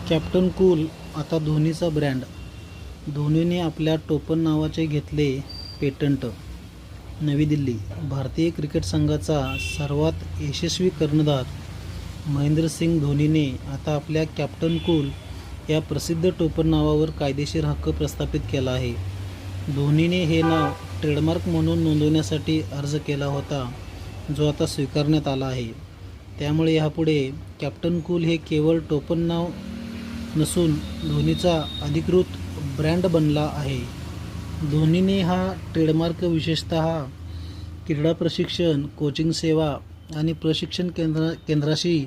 Captain cool आता धोनीचा brand. धोनीने आपल्या टोपण नावाचे घेतले पेटंट. नवी दिल्ली. भारतीय क्रिकेट संघाचा सर्वात यशस्वी कर्णधार महेंद्रसिंग धोनीने आता आपल्या कॅप्टन कूल या प्रसिद्ध टोपण नावावर कायदेशीर हक्क प्रस्थापित केला आहे. धोनीने हे नाव ट्रेडमार्क म्हणून नोंदवण्यासाठी अर्ज केला होता, जो आता स्वीकारण्यात आला आहे. त्यामुळे यापुढे कॅप्टन कूल हे केवळ टोपण नाव नसून धोनीचा अधिकृत ब्रँड बनला आहे. धोनीने हा ट्रेडमार्क विशेषतः क्रीडा प्रशिक्षण, कोचिंग सेवा आणि प्रशिक्षण केंद्राशी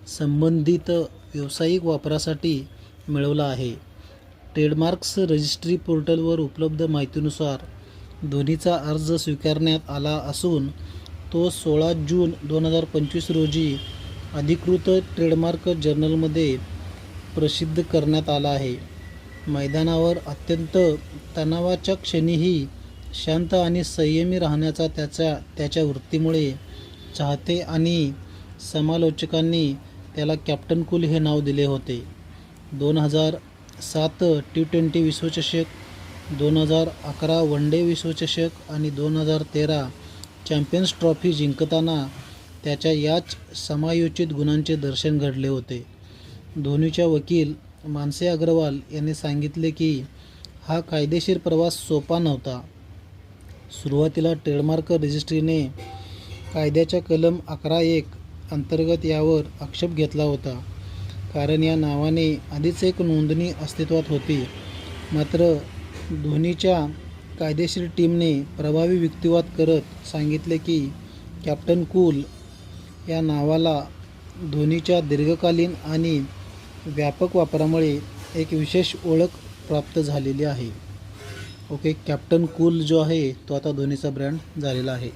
संबंधित व्यावसायिक वापरासाठी मिळवला आहे. ट्रेडमार्क्स रजिस्ट्री पोर्टलवर उपलब्ध माहितीनुसार धोनीचा अर्ज स्वीकारण्यात आला असून तो 16 जून 2025 रोजी अधिकृत ट्रेडमार्क जर्नलमध्ये प्रसिद्ध करण्यात आला आहे. मैदानावर अत्यंत तणावाच्या क्षणीही शांत आणि संयमी राहण्याचा त्याच्या वृत्तीमुळे चाहते आणि समालोचकांनी त्याला कॅप्टन कूल हे नाव दिले होते. 2007 T20 विश्वचषक, 2011 वन डे विश्वचषक आणि 2013 चॅम्पियन्स ट्रॉफी जिंकताना त्याच्या याच समायोचित गुणांचे दर्शन घडले होते. धोनीच्या वकील मानसे अग्रवाल यांनी सांगितले की हा कायदेशीर प्रवास सोपा नव्हता. सुरुवातीला ट्रेडमार्क रजिस्ट्रीने कायद्याच्या कलम 11(1) अंतर्गत यावर आक्षेप घेतला होता, कारण या नावाने आधीच एक नोंदणी अस्तित्वात होती. मात्र धोनीच्या कायदेशीर टीमने प्रभावी युक्तिवाद करत सांगितले की कॅप्टन कूल या नावाला धोनीच्या दीर्घकालीन आणि व्यापक वापरामुळे एक विशेष ओळख प्राप्त झालेली आहे. कॅप्टन कूल जो आहे तो आता धोनीचा ब्रँड झालेला आहे.